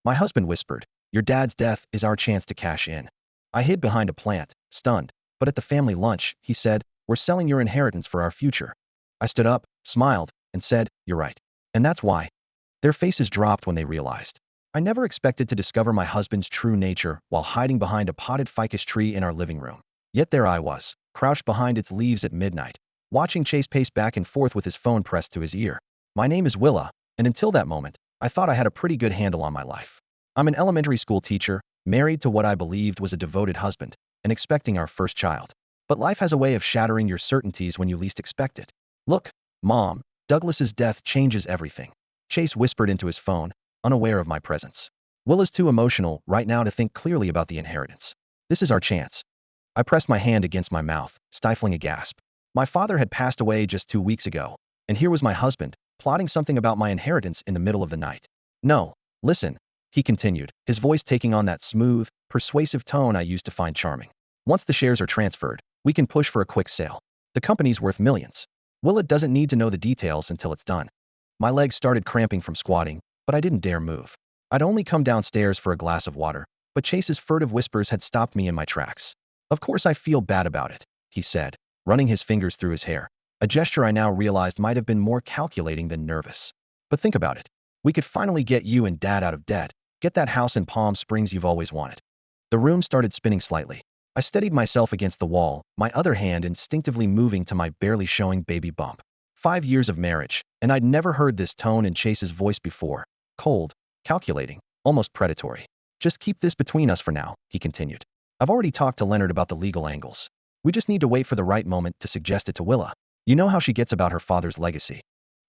My husband whispered, "Your dad's death is our chance to cash in." I hid behind a plant, stunned, but at the family lunch, he said, "We're selling your inheritance for our future." I stood up, smiled, and said, "You're right. And that's why." Their faces dropped when they realized. I never expected to discover my husband's true nature while hiding behind a potted ficus tree in our living room. Yet there I was, crouched behind its leaves at midnight, watching Chase pace back and forth with his phone pressed to his ear. My name is Willa, and until that moment, I thought I had a pretty good handle on my life. I'm an elementary school teacher, married to what I believed was a devoted husband, and expecting our first child. But life has a way of shattering your certainties when you least expect it. "Look, Mom, Douglas's death changes everything," Chase whispered into his phone, unaware of my presence. "Willa's too emotional right now to think clearly about the inheritance. This is our chance." I pressed my hand against my mouth, stifling a gasp. My father had passed away just 2 weeks ago, and here was my husband, plotting something about my inheritance in the middle of the night. "No, listen," he continued, his voice taking on that smooth, persuasive tone I used to find charming. "Once the shares are transferred, we can push for a quick sale. The company's worth millions. Willa doesn't need to know the details until it's done." My legs started cramping from squatting, but I didn't dare move. I'd only come downstairs for a glass of water, but Chase's furtive whispers had stopped me in my tracks. "Of course I feel bad about it," he said, running his fingers through his hair, a gesture I now realized might have been more calculating than nervous. "But think about it. We could finally get you and Dad out of debt, get that house in Palm Springs you've always wanted." The room started spinning slightly. I steadied myself against the wall, my other hand instinctively moving to my barely showing baby bump. 5 years of marriage, and I'd never heard this tone in Chase's voice before. Cold, calculating, almost predatory. "Just keep this between us for now," he continued. "I've already talked to Leonard about the legal angles. We just need to wait for the right moment to suggest it to Willa. You know how she gets about her father's legacy."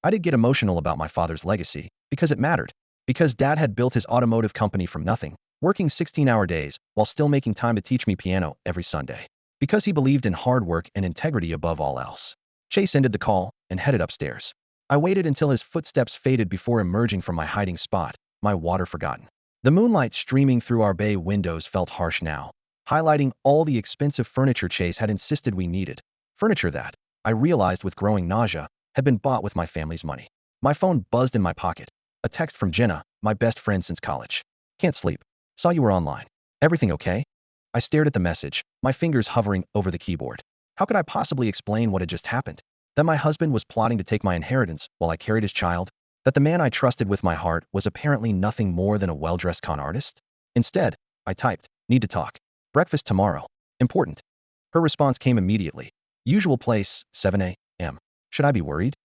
I did get emotional about my father's legacy, because it mattered. Because Dad had built his automotive company from nothing, working 16-hour days while still making time to teach me piano every Sunday. Because he believed in hard work and integrity above all else. Chase ended the call and headed upstairs. I waited until his footsteps faded before emerging from my hiding spot, my water forgotten. The moonlight streaming through our bay windows felt harsh now, highlighting all the expensive furniture Chase had insisted we needed. Furniture that, I realized with growing nausea, had been bought with my family's money. My phone buzzed in my pocket. A text from Jenna, my best friend since college. "Can't sleep. Saw you were online. Everything okay?" I stared at the message, my fingers hovering over the keyboard. How could I possibly explain what had just happened? That my husband was plotting to take my inheritance while I carried his child? That the man I trusted with my heart was apparently nothing more than a well-dressed con artist? Instead, I typed, "Need to talk. Breakfast tomorrow. Important." Her response came immediately. "Usual place, 7 a.m. Should I be worried?"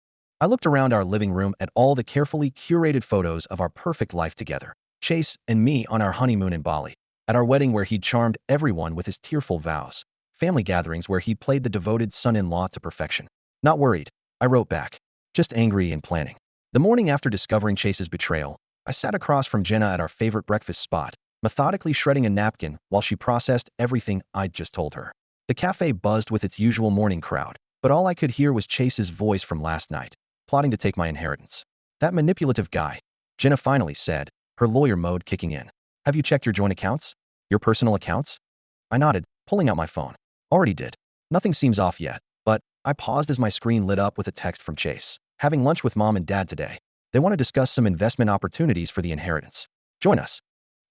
I looked around our living room at all the carefully curated photos of our perfect life together. Chase and me on our honeymoon in Bali. At our wedding where he'd charmed everyone with his tearful vows. Family gatherings where he'd played the devoted son-in-law to perfection. "Not worried," I wrote back. "Just angry and planning." The morning after discovering Chase's betrayal, I sat across from Jenna at our favorite breakfast spot, methodically shredding a napkin while she processed everything I'd just told her. The cafe buzzed with its usual morning crowd, but all I could hear was Chase's voice from last night, plotting to take my inheritance. "That manipulative guy," Jenna finally said, her lawyer mode kicking in. "Have you checked your joint accounts? Your personal accounts?" I nodded, pulling out my phone. "Already did. Nothing seems off yet, but..." I paused as my screen lit up with a text from Chase. "Having lunch with Mom and Dad today. They want to discuss some investment opportunities for the inheritance. Join us."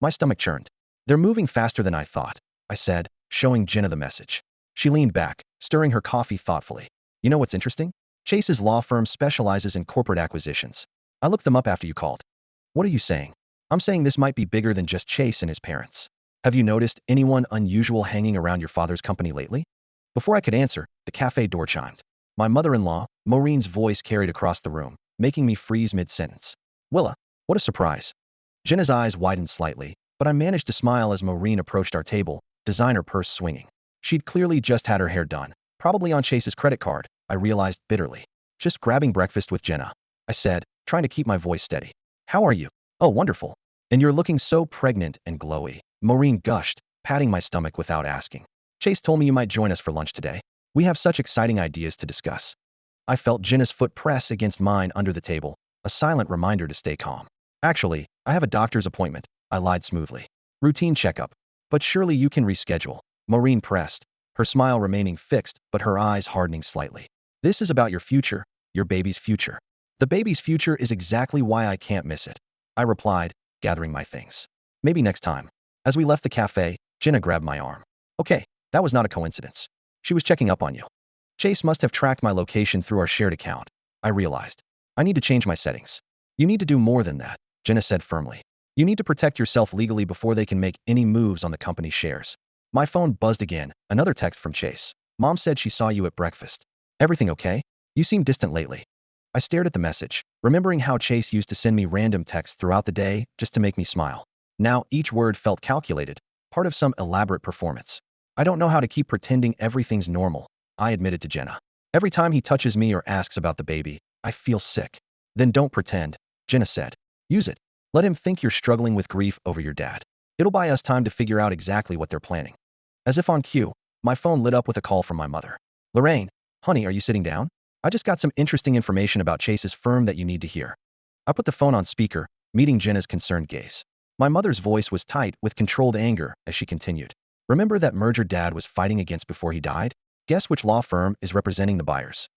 My stomach churned. "They're moving faster than I thought," I said, showing Jenna the message. She leaned back, stirring her coffee thoughtfully. "You know what's interesting? Chase's law firm specializes in corporate acquisitions. I looked them up after you called." "What are you saying?" "I'm saying this might be bigger than just Chase and his parents. Have you noticed anyone unusual hanging around your father's company lately?" Before I could answer, the cafe door chimed. My mother-in-law, Maureen's voice carried across the room, making me freeze mid-sentence. "Willa, what a surprise." Jenna's eyes widened slightly, but I managed to smile as Maureen approached our table, designer purse swinging. She'd clearly just had her hair done, probably on Chase's credit card, I realized bitterly. "Just grabbing breakfast with Jenna," I said, trying to keep my voice steady. "How are you?" "Oh, wonderful. And you're looking so pregnant and glowy," Maureen gushed, patting my stomach without asking. "Chase told me you might join us for lunch today. We have such exciting ideas to discuss." I felt Jenna's foot press against mine under the table, a silent reminder to stay calm. "Actually, I have a doctor's appointment," I lied smoothly. "Routine checkup. But surely you can reschedule," Maureen pressed, her smile remaining fixed but her eyes hardening slightly. "This is about your future, your baby's future." "The baby's future is exactly why I can't miss it," I replied, gathering my things. Maybe next time. As we left the cafe, Jenna grabbed my arm. Okay, that was not a coincidence. She was checking up on you. Chase must have tracked my location through our shared account. I realized. I need to change my settings. You need to do more than that, Jenna said firmly. You need to protect yourself legally before they can make any moves on the company's shares. My phone buzzed again, another text from Chase. Mom said she saw you at breakfast. Everything okay? You seem distant lately. I stared at the message, remembering how Chase used to send me random texts throughout the day just to make me smile. Now each word felt calculated, part of some elaborate performance. I don't know how to keep pretending everything's normal, I admitted to Jenna. Every time he touches me or asks about the baby, I feel sick. Then don't pretend, Jenna said. Use it. Let him think you're struggling with grief over your dad. It'll buy us time to figure out exactly what they're planning. As if on cue, my phone lit up with a call from my mother. Lorraine, honey, are you sitting down? I just got some interesting information about Chase's firm that you need to hear. I put the phone on speaker, meeting Jenna's concerned gaze. My mother's voice was tight with controlled anger as she continued. Remember that merger Dad was fighting against before he died? Guess which law firm is representing the buyers?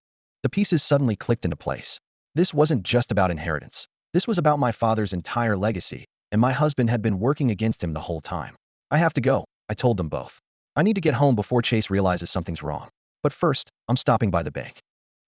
The pieces suddenly clicked into place. This wasn't just about inheritance. This was about my father's entire legacy, and my husband had been working against him the whole time. I have to go, I told them both. I need to get home before Chase realizes something's wrong. But first, I'm stopping by the bank.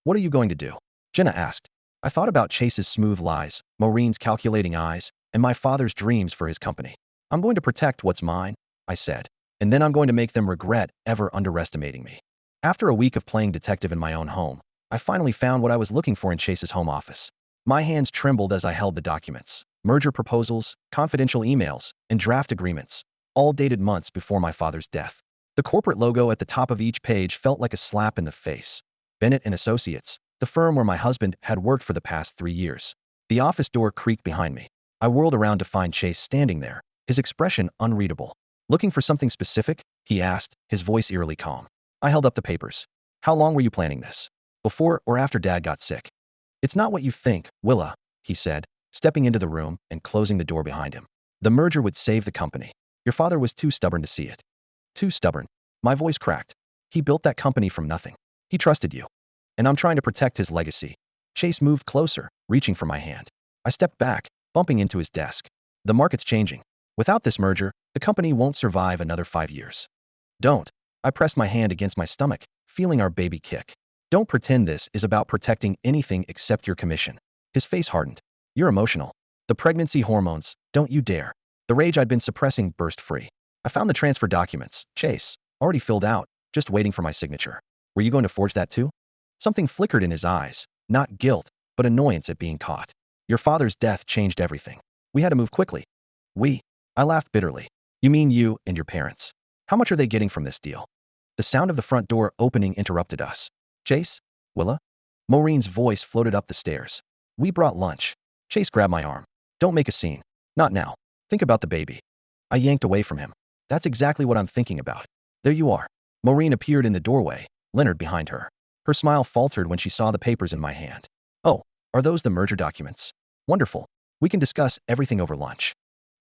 What are you going to do? Jenna asked. I thought about Chase's smooth lies, Maureen's calculating eyes, and my father's dreams for his company. I'm going to protect what's mine, I said. And then I'm going to make them regret ever underestimating me. After a week of playing detective in my own home, I finally found what I was looking for in Chase's home office. My hands trembled as I held the documents. Merger proposals, confidential emails, and draft agreements, all dated months before my father's death. The corporate logo at the top of each page felt like a slap in the face. Bennett and Associates, the firm where my husband had worked for the past 3 years. The office door creaked behind me. I whirled around to find Chase standing there, his expression unreadable. Looking for something specific? He asked, his voice eerily calm. I held up the papers. How long were you planning this? Before or after Dad got sick? It's not what you think, Willa, he said, stepping into the room and closing the door behind him. The merger would save the company. Your father was too stubborn to see it. Too stubborn. My voice cracked. He built that company from nothing. He trusted you. And I'm trying to protect his legacy. Chase moved closer, reaching for my hand. I stepped back, bumping into his desk. The market's changing. Without this merger, the company won't survive another 5 years. Don't. I pressed my hand against my stomach, feeling our baby kick. Don't pretend this is about protecting anything except your commission. His face hardened. You're emotional. The pregnancy hormones, don't you dare. The rage I'd been suppressing burst free. I found the transfer documents, Chase, already filled out, just waiting for my signature. Were you going to forge that too? Something flickered in his eyes, not guilt, but annoyance at being caught. Your father's death changed everything. We had to move quickly. I laughed bitterly. You mean you and your parents. How much are they getting from this deal? The sound of the front door opening interrupted us. Chase? Willa? Maureen's voice floated up the stairs. We brought lunch. Chase grabbed my arm. Don't make a scene. Not now. Think about the baby. I yanked away from him. That's exactly what I'm thinking about. There you are. Maureen appeared in the doorway, Leonard behind her. Her smile faltered when she saw the papers in my hand. Oh, are those the merger documents? Wonderful. We can discuss everything over lunch.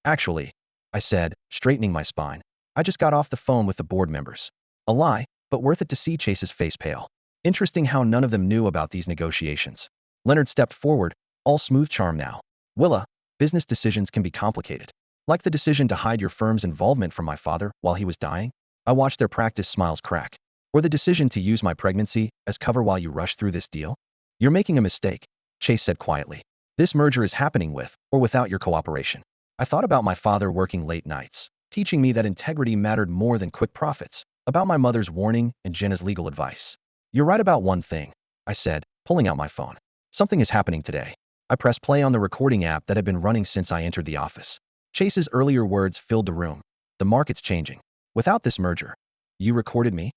Actually, I said, straightening my spine, I just got off the phone with the board members. A lie, but worth it to see Chase's face pale. Interesting how none of them knew about these negotiations. Leonard stepped forward, all smooth charm now. Willa, business decisions can be complicated. Like the decision to hide your firm's involvement from my father while he was dying. I watched their practice smiles crack. Or the decision to use my pregnancy as cover while you rush through this deal. You're making a mistake, Chase said quietly. This merger is happening with or without your cooperation. I thought about my father working late nights, teaching me that integrity mattered more than quick profits, about my mother's warning and Jenna's legal advice. You're right about one thing, I said, pulling out my phone. Something is happening today. I pressed play on the recording app that had been running since I entered the office. Chase's earlier words filled the room. The market's changing. Without this merger. You recorded me?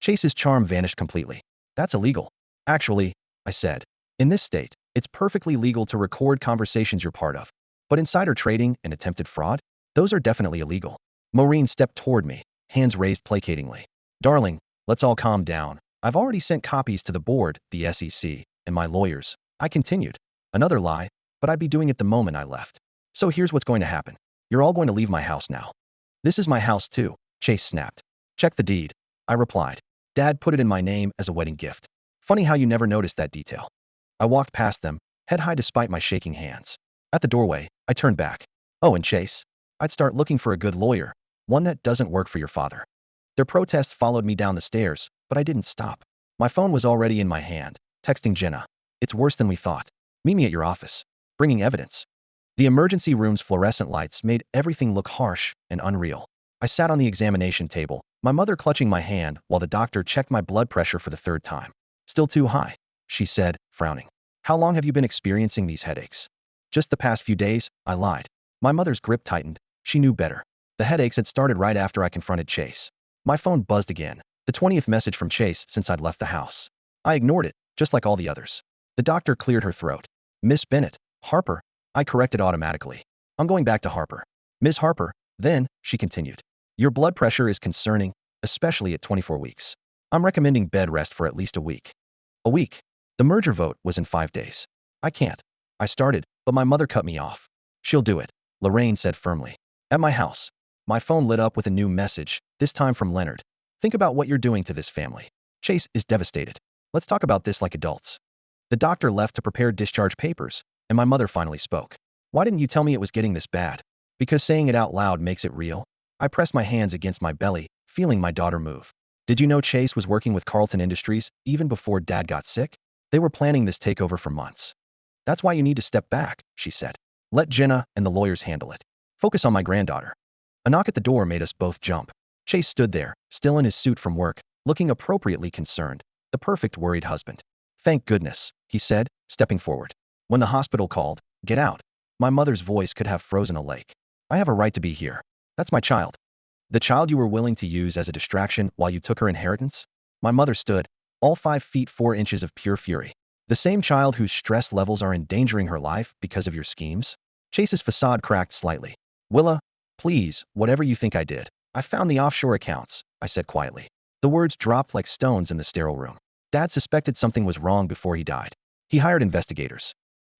Chase's charm vanished completely. That's illegal. Actually, I said. In this state, it's perfectly legal to record conversations you're part of. But insider trading and attempted fraud? Those are definitely illegal. Maureen stepped toward me, hands raised placatingly. Darling, let's all calm down. I've already sent copies to the board, the SEC, and my lawyers. I continued. Another lie, but I'd be doing it the moment I left. So here's what's going to happen. You're all going to leave my house now. This is my house too, Chase snapped. Check the deed. I replied. Dad put it in my name as a wedding gift. Funny how you never noticed that detail. I walked past them, head high despite my shaking hands. At the doorway, I turned back. Oh, and Chase, I'd start looking for a good lawyer, one that doesn't work for your father. Their protests followed me down the stairs, but I didn't stop. My phone was already in my hand, texting Jenna. It's worse than we thought. Meet me at your office. Bringing evidence. The emergency room's fluorescent lights made everything look harsh and unreal. I sat on the examination table, my mother clutching my hand while the doctor checked my blood pressure for the third time. Still too high, she said, frowning. How long have you been experiencing these headaches? Just the past few days, I lied. My mother's grip tightened. She knew better. The headaches had started right after I confronted Chase. My phone buzzed again, the 20th message from Chase since I'd left the house. I ignored it, just like all the others. The doctor cleared her throat. Miss Bennett, Harper. I corrected automatically. I'm going back to Harper. Ms. Harper, then, she continued. Your blood pressure is concerning, especially at 24 weeks. I'm recommending bed rest for at least a week. A week? The merger vote was in 5 days. I can't. I started, but my mother cut me off. She'll do it, Lorraine said firmly. At my house. My phone lit up with a new message, this time from Leonard. Think about what you're doing to this family. Chase is devastated. Let's talk about this like adults. The doctor left to prepare discharge papers, and my mother finally spoke. Why didn't you tell me it was getting this bad? Because saying it out loud makes it real. I pressed my hands against my belly, feeling my daughter move. Did you know Chase was working with Carlton Industries even before Dad got sick? They were planning this takeover for months. That's why you need to step back, she said. Let Jenna and the lawyers handle it. Focus on my granddaughter. A knock at the door made us both jump. Chase stood there, still in his suit from work, looking appropriately concerned, the perfect worried husband. Thank goodness, he said, stepping forward. When the hospital called, get out. My mother's voice could have frozen a lake. I have a right to be here. That's my child. The child you were willing to use as a distraction while you took her inheritance? My mother stood, all 5 feet 4 inches of pure fury. The same child whose stress levels are endangering her life because of your schemes? Chase's facade cracked slightly. Willa, please, whatever you think I did. I found the offshore accounts, I said quietly. The words dropped like stones in the sterile room. Dad suspected something was wrong before he died. He hired investigators.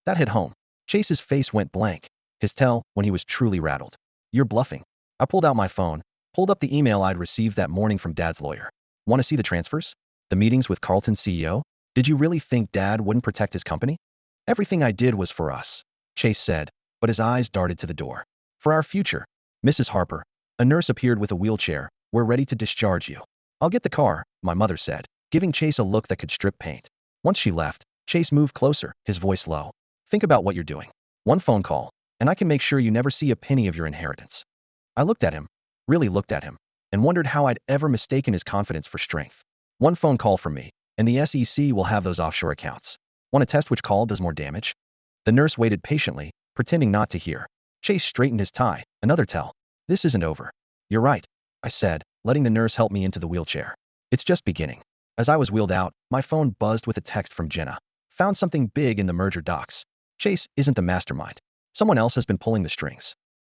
That hit home. Chase's face went blank. His tell when he was truly rattled. You're bluffing. I pulled out my phone, pulled up the email I'd received that morning from Dad's lawyer. Want to see the transfers? The meetings with Carlton's CEO? Did you really think Dad wouldn't protect his company? Everything I did was for us, Chase said, but his eyes darted to the door. For our future. Mrs. Harper, a nurse appeared with a wheelchair. We're ready to discharge you. I'll get the car, my mother said, giving Chase a look that could strip paint. Once she left, Chase moved closer, his voice low. Think about what you're doing. One phone call, and I can make sure you never see a penny of your inheritance. I looked at him, really looked at him, and wondered how I'd ever mistaken his confidence for strength. One phone call from me, and the SEC will have those offshore accounts. Want to test which call does more damage? The nurse waited patiently, pretending not to hear. Chase straightened his tie. Another tell. This isn't over. You're right, I said, letting the nurse help me into the wheelchair. It's just beginning. As I was wheeled out, my phone buzzed with a text from Jenna. Found something big in the merger docs. Chase isn't the mastermind. Someone else has been pulling the strings.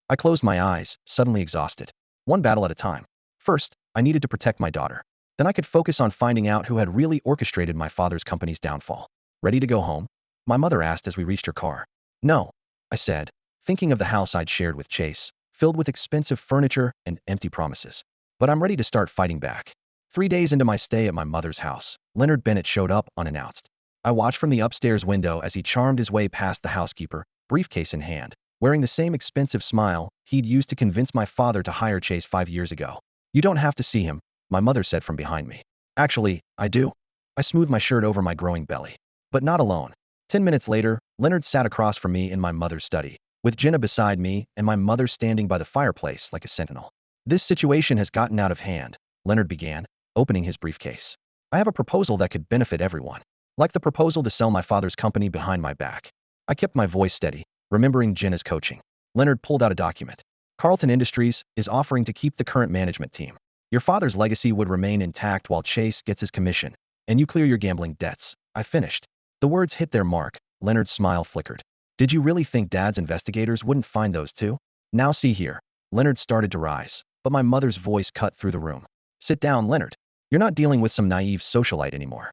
I closed my eyes, suddenly exhausted. One battle at a time. First, I needed to protect my daughter. Then I could focus on finding out who had really orchestrated my father's company's downfall. Ready to go home? My mother asked as we reached her car. No, I said, thinking of the house I'd shared with Chase, filled with expensive furniture and empty promises. But I'm ready to start fighting back. 3 days into my stay at my mother's house, Leonard Bennett showed up unannounced. I watched from the upstairs window as he charmed his way past the housekeeper, briefcase in hand, wearing the same expensive smile he'd used to convince my father to hire Chase 5 years ago. You don't have to see him, my mother said from behind me. Actually, I do. I smoothed my shirt over my growing belly. But not alone. 10 minutes later, Leonard sat across from me in my mother's study, with Jenna beside me and my mother standing by the fireplace like a sentinel. This situation has gotten out of hand, Leonard began, opening his briefcase. I have a proposal that could benefit everyone. Like the proposal to sell my father's company behind my back. I kept my voice steady, remembering Jenna's coaching. Leonard pulled out a document. Carlton Industries is offering to keep the current management team. Your father's legacy would remain intact while Chase gets his commission, and you clear your gambling debts. I finished. The words hit their mark. Leonard's smile flickered. Did you really think Dad's investigators wouldn't find those too? Now see here. Leonard started to rise, but my mother's voice cut through the room. Sit down, Leonard. You're not dealing with some naive socialite anymore.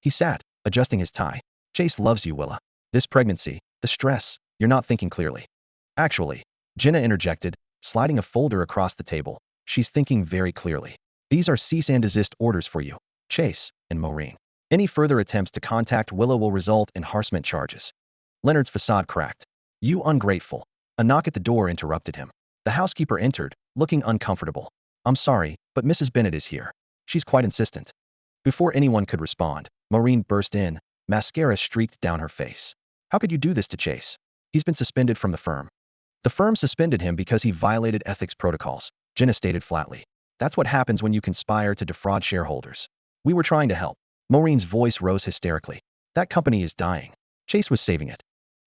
He sat, adjusting his tie. Chase loves you, Willa. This pregnancy, the stress, you're not thinking clearly. Actually, Jenna interjected, sliding a folder across the table. She's thinking very clearly. These are cease and desist orders for you, Chase and Maureen. Any further attempts to contact Willa will result in harassment charges. Leonard's facade cracked. You ungrateful. A knock at the door interrupted him. The housekeeper entered, looking uncomfortable. I'm sorry, but Mrs. Bennett is here. She's quite insistent. Before anyone could respond, Maureen burst in, mascara streaked down her face. How could you do this to Chase? He's been suspended from the firm. The firm suspended him because he violated ethics protocols, Jenna stated flatly. That's what happens when you conspire to defraud shareholders. We were trying to help. Maureen's voice rose hysterically. That company is dying. Chase was saving it.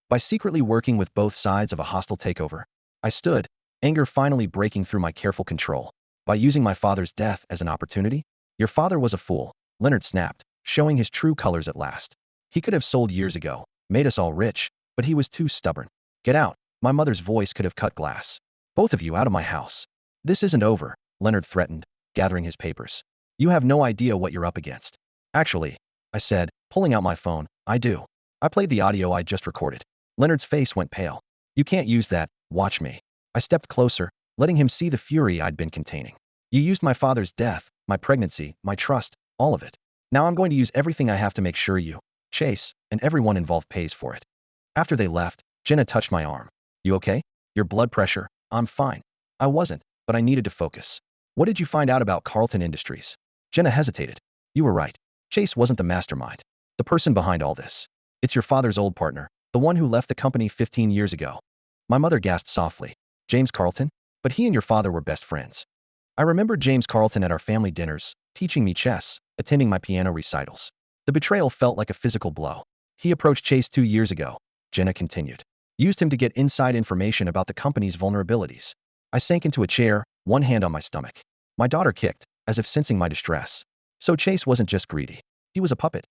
By secretly working with both sides of a hostile takeover. I stood, anger finally breaking through my careful control. By using my father's death as an opportunity? Your father was a fool, Leonard snapped, showing his true colors at last. He could have sold years ago, made us all rich, but he was too stubborn. Get out. My mother's voice could have cut glass. Both of you out of my house. This isn't over, Leonard threatened, gathering his papers. You have no idea what you're up against. Actually, I said, pulling out my phone, I do. I played the audio I just recorded. Leonard's face went pale. You can't use that, watch me. I stepped closer, letting him see the fury I'd been containing. You used my father's death, my pregnancy, my trust, all of it. Now I'm going to use everything I have to make sure you, Chase, and everyone involved pays for it. After they left, Jenna touched my arm. You okay? Your blood pressure? I'm fine. I wasn't, but I needed to focus. What did you find out about Carlton Industries? Jenna hesitated. You were right. Chase wasn't the mastermind. The person behind all this. It's your father's old partner, the one who left the company 15 years ago. My mother gasped softly. James Carlton? But he and your father were best friends. I remembered James Carlton at our family dinners, teaching me chess, attending my piano recitals. The betrayal felt like a physical blow. He approached Chase 2 years ago, Jenna continued. Used him to get inside information about the company's vulnerabilities. I sank into a chair, one hand on my stomach. My daughter kicked, as if sensing my distress. So Chase wasn't just greedy. He was a puppet.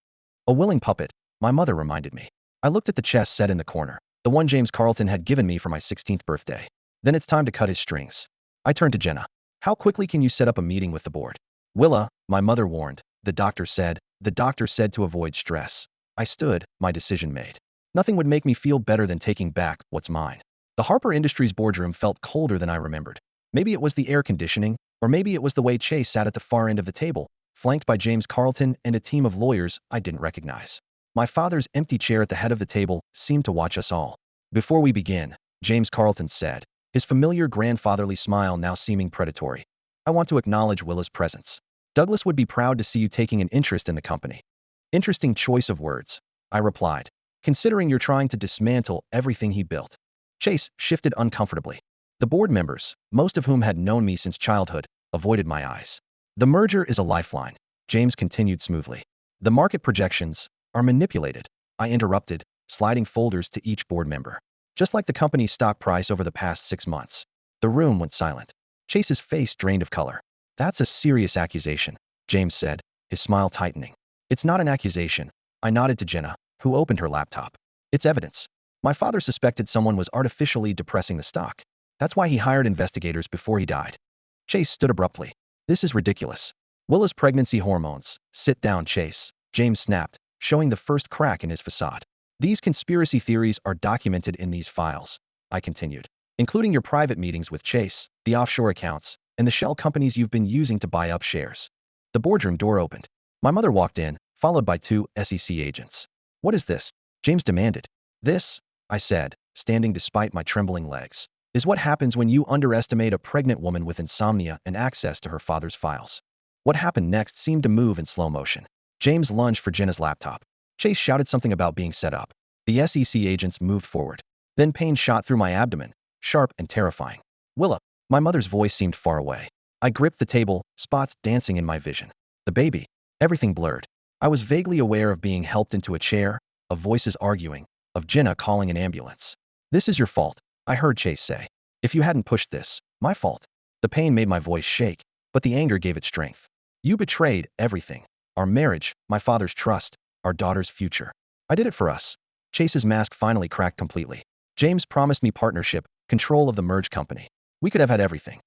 A willing puppet, my mother reminded me. I looked at the chess set in the corner, the one James Carlton had given me for my 16th birthday. Then it's time to cut his strings. I turned to Jenna. How quickly can you set up a meeting with the board? Willa, my mother warned. The doctor said to avoid stress. I stood, my decision made. Nothing would make me feel better than taking back what's mine. The Harper Industries boardroom felt colder than I remembered. Maybe it was the air conditioning, or maybe it was the way Chase sat at the far end of the table, flanked by James Carlton and a team of lawyers I didn't recognize. My father's empty chair at the head of the table seemed to watch us all. Before we begin, James Carlton said, his familiar grandfatherly smile now seeming predatory. I want to acknowledge Willa's presence. Douglas would be proud to see you taking an interest in the company. Interesting choice of words, I replied, considering you're trying to dismantle everything he built. Chase shifted uncomfortably. The board members, most of whom had known me since childhood, avoided my eyes. The merger is a lifeline, James continued smoothly. The market projections are manipulated, I interrupted, sliding folders to each board member. Just like the company's stock price over the past 6 months. The room went silent. Chase's face drained of color. That's a serious accusation, James said, his smile tightening. It's not an accusation. I nodded to Jenna, who opened her laptop. It's evidence. My father suspected someone was artificially depressing the stock. That's why he hired investigators before he died. Chase stood abruptly. This is ridiculous. Willa's pregnancy hormones. Sit down, Chase, James snapped, showing the first crack in his facade. These conspiracy theories are documented in these files, I continued, including your private meetings with Chase, the offshore accounts, and the shell companies you've been using to buy up shares. The boardroom door opened. My mother walked in, followed by 2 SEC agents. What is this? James demanded. This, I said, standing despite my trembling legs, is what happens when you underestimate a pregnant woman with insomnia and access to her father's files. What happened next seemed to move in slow motion. James lunged for Jenna's laptop. Chase shouted something about being set up. The SEC agents moved forward. Then pain shot through my abdomen, sharp and terrifying. Willa, my mother's voice seemed far away. I gripped the table, spots dancing in my vision. The baby. Everything blurred. I was vaguely aware of being helped into a chair, of voices arguing, of Jenna calling an ambulance. This is your fault, I heard Chase say. If you hadn't pushed this, my fault. The pain made my voice shake, but the anger gave it strength. You betrayed everything. Our marriage, my father's trust, our daughter's future. I did it for us. Chase's mask finally cracked completely. James promised me partnership, control of the merged company. We could have had everything.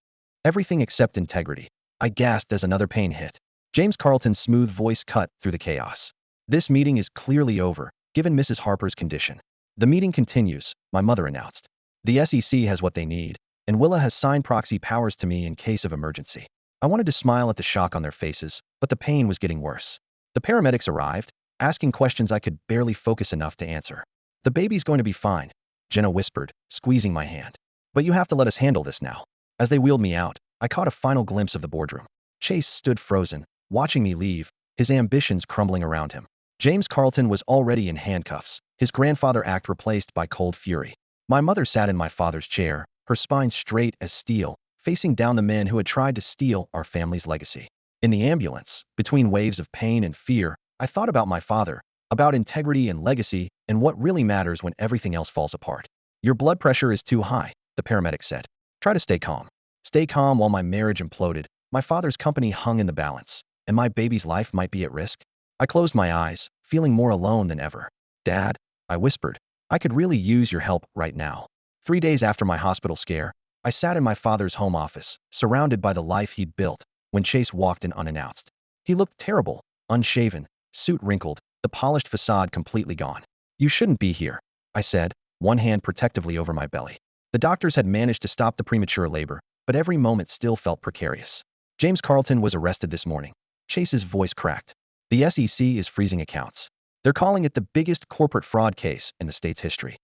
Everything except integrity. I gasped as another pain hit. James Carlton's smooth voice cut through the chaos. This meeting is clearly over, given Mrs. Harper's condition. The meeting continues, my mother announced. The SEC has what they need, and Willa has signed proxy powers to me in case of emergency. I wanted to smile at the shock on their faces, but the pain was getting worse. The paramedics arrived, asking questions I could barely focus enough to answer. The baby's going to be fine. Jenna whispered, squeezing my hand. But you have to let us handle this now. As they wheeled me out, I caught a final glimpse of the boardroom. Chase stood frozen, watching me leave, his ambitions crumbling around him. James Carlton was already in handcuffs, his grandfather act replaced by cold fury. My mother sat in my father's chair, her spine straight as steel, facing down the men who had tried to steal our family's legacy. In the ambulance, between waves of pain and fear, I thought about my father, about integrity and legacy, and what really matters when everything else falls apart. Your blood pressure is too high, the paramedic said. Try to stay calm. Stay calm while my marriage imploded, my father's company hung in the balance, and my baby's life might be at risk. I closed my eyes, feeling more alone than ever. Dad, I whispered, I could really use your help right now. 3 days after my hospital scare, I sat in my father's home office, surrounded by the life he'd built, when Chase walked in unannounced. He looked terrible, unshaven, suit wrinkled, the polished facade completely gone. You shouldn't be here, I said, one hand protectively over my belly. The doctors had managed to stop the premature labor, but every moment still felt precarious. James Carlton was arrested this morning. Chase's voice cracked. The SEC is freezing accounts. They're calling it the biggest corporate fraud case in the state's history.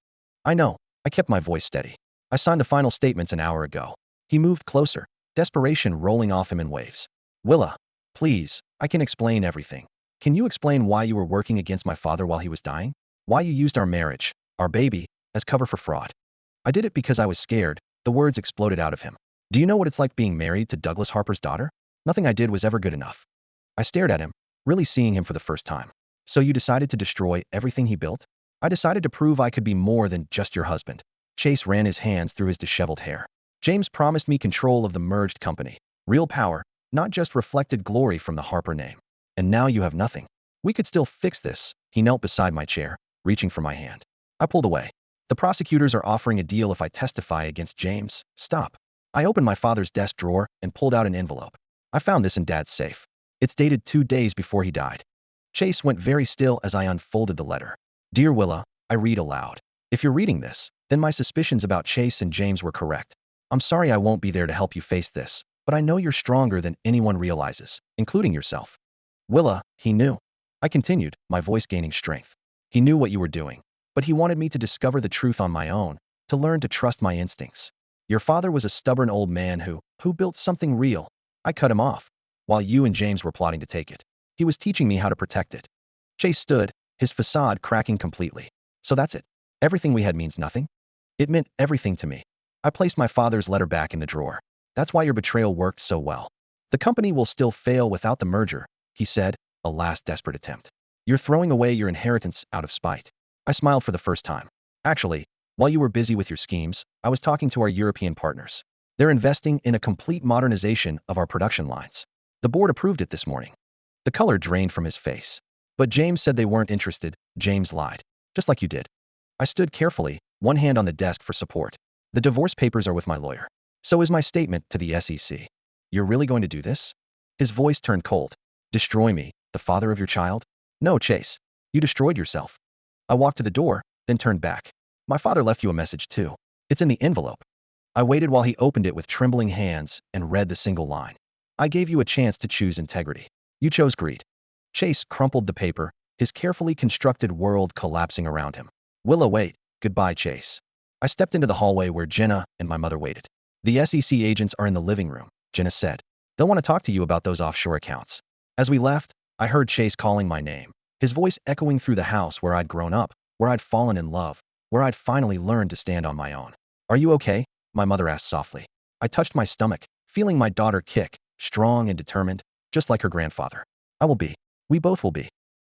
I know. I kept my voice steady. I signed the final statements an hour ago. He moved closer, desperation rolling off him in waves. Willa, please, I can explain everything. Can you explain why you were working against my father while he was dying? Why you used our marriage, our baby, as cover for fraud? I did it because I was scared. The words exploded out of him. Do you know what it's like being married to Douglas Harper's daughter? Nothing I did was ever good enough. I stared at him, really seeing him for the first time. So you decided to destroy everything he built? I decided to prove I could be more than just your husband. Chase ran his hands through his disheveled hair. James promised me control of the merged company. Real power, not just reflected glory from the Harper name. And now you have nothing. We could still fix this. He knelt beside my chair, reaching for my hand. I pulled away. The prosecutors are offering a deal if I testify against James. Stop. I opened my father's desk drawer and pulled out an envelope. I found this in Dad's safe. It's dated 2 days before he died. Chase went very still as I unfolded the letter. Dear Willa, I read aloud. If you're reading this, then my suspicions about Chase and James were correct. I'm sorry I won't be there to help you face this, but I know you're stronger than anyone realizes, including yourself. Willa, he knew. I continued, my voice gaining strength. He knew what you were doing, but he wanted me to discover the truth on my own, to learn to trust my instincts. Your father was a stubborn old man who built something real. I cut him off, while you and James were plotting to take it. He was teaching me how to protect it. Chase stood, his facade cracking completely. So that's it. Everything we had means nothing? It meant everything to me. I placed my father's letter back in the drawer. That's why your betrayal worked so well. The company will still fail without the merger, he said, a last desperate attempt. You're throwing away your inheritance out of spite. I smiled for the first time. Actually, while you were busy with your schemes, I was talking to our European partners. They're investing in a complete modernization of our production lines. The board approved it this morning. The color drained from his face. But James said they weren't interested. James lied. Just like you did. I stood carefully, one hand on the desk for support. The divorce papers are with my lawyer. So is my statement to the SEC. You're really going to do this? His voice turned cold. Destroy me, the father of your child? No, Chase. You destroyed yourself. I walked to the door, then turned back. My father left you a message too. It's in the envelope. I waited while he opened it with trembling hands and read the single line. I gave you a chance to choose integrity. You chose greed. Chase crumpled the paper, his carefully constructed world collapsing around him. Willa, wait. Goodbye, Chase. I stepped into the hallway where Jenna and my mother waited. The SEC agents are in the living room, Jenna said. They'll want to talk to you about those offshore accounts. As we left, I heard Chase calling my name, his voice echoing through the house where I'd grown up, where I'd fallen in love, where I'd finally learned to stand on my own. Are you okay? My mother asked softly. I touched my stomach, feeling my daughter kick, strong and determined, just like her grandfather. I will be. We both will be.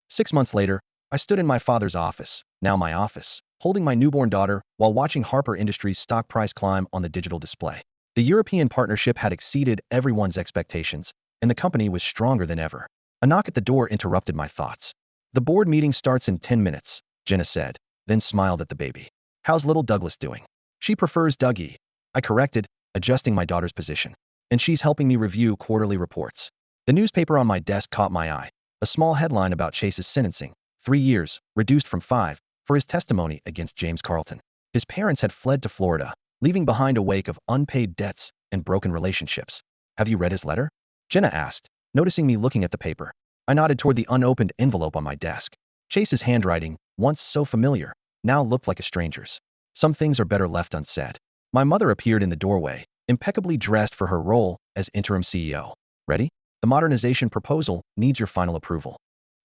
6 months later, I stood in my father's office, now my office, holding my newborn daughter while watching Harper Industries' stock price climb on the digital display. The European partnership had exceeded everyone's expectations, and the company was stronger than ever. A knock at the door interrupted my thoughts. The board meeting starts in 10 minutes, Jenna said, then smiled at the baby. How's little Douglas doing? She prefers Dougie. I corrected, adjusting my daughter's position. And she's helping me review quarterly reports. The newspaper on my desk caught my eye. A small headline about Chase's sentencing, 3 years, reduced from 5, for his testimony against James Carlton. His parents had fled to Florida, leaving behind a wake of unpaid debts and broken relationships. Have you read his letter? Jenna asked, noticing me looking at the paper. I nodded toward the unopened envelope on my desk. Chase's handwriting, once so familiar, now looked like a stranger's. Some things are better left unsaid. My mother appeared in the doorway, impeccably dressed for her role as interim CEO. Ready? The modernization proposal needs your final approval.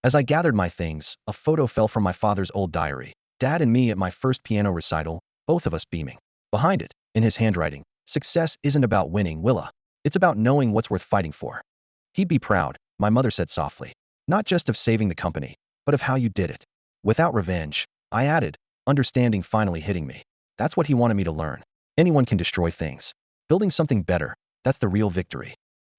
As I gathered my things, a photo fell from my father's old diary. Dad and me at my first piano recital, both of us beaming. Behind it, in his handwriting, success isn't about winning, Willa. It's about knowing what's worth fighting for. He'd be proud, my mother said softly. Not just of saving the company, but of how you did it. Without revenge, I added, understanding finally hitting me. That's what he wanted me to learn. Anyone can destroy things. Building something better, that's the real victory.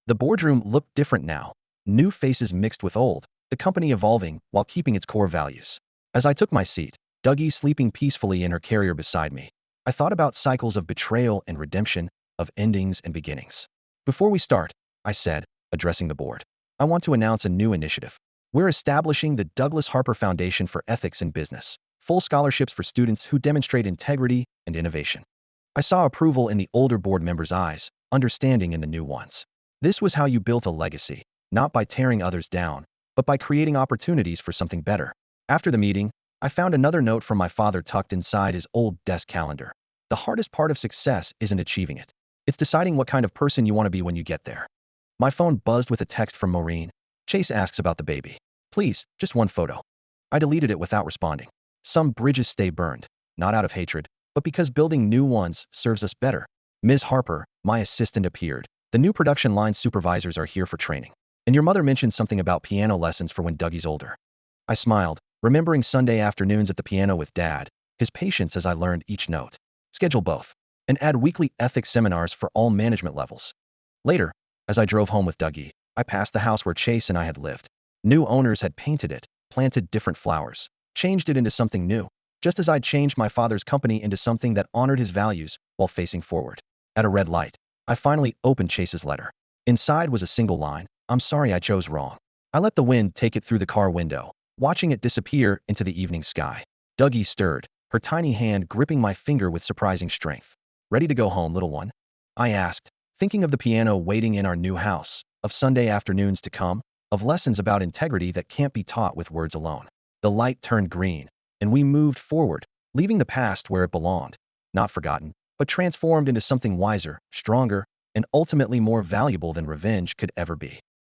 The boardroom looked different now. New faces mixed with old, the company evolving while keeping its core values. As I took my seat, Dougie sleeping peacefully in her carrier beside me, I thought about cycles of betrayal and redemption, of endings and beginnings. Before we start, I said, addressing the board, I want to announce a new initiative. We're establishing the Douglas Harper Foundation for Ethics in Business, full scholarships for students who demonstrate integrity and innovation. I saw approval in the older board members' eyes, understanding in the new ones. This was how you built a legacy, not by tearing others down, but by creating opportunities for something better. After the meeting, I found another note from my father tucked inside his old desk calendar. The hardest part of success isn't achieving it. It's deciding what kind of person you want to be when you get there. My phone buzzed with a text from Maureen. Chase asks about the baby. Please, just one photo. I deleted it without responding. Some bridges stay burned, not out of hatred, but because building new ones serves us better. Ms. Harper, my assistant, appeared. The new production line supervisors are here for training. And your mother mentioned something about piano lessons for when Dougie's older. I smiled, remembering Sunday afternoons at the piano with Dad, his patience as I learned each note. Schedule both, and add weekly ethics seminars for all management levels. Later, as I drove home with Dougie, I passed the house where Chase and I had lived. New owners had painted it, planted different flowers, changed it into something new, just as I'd changed my father's company into something that honored his values while facing forward. At a red light, I finally opened Chase's letter. Inside was a single line, I'm sorry I chose wrong. I let the wind take it through the car window, watching it disappear into the evening sky. Dougie stirred, her tiny hand gripping my finger with surprising strength. Ready to go home, little one? I asked, thinking of the piano waiting in our new house, of Sunday afternoons to come, of lessons about integrity that can't be taught with words alone. The light turned green, and we moved forward, leaving the past where it belonged, not forgotten, but transformed into something wiser, stronger, and ultimately more valuable than revenge could ever be.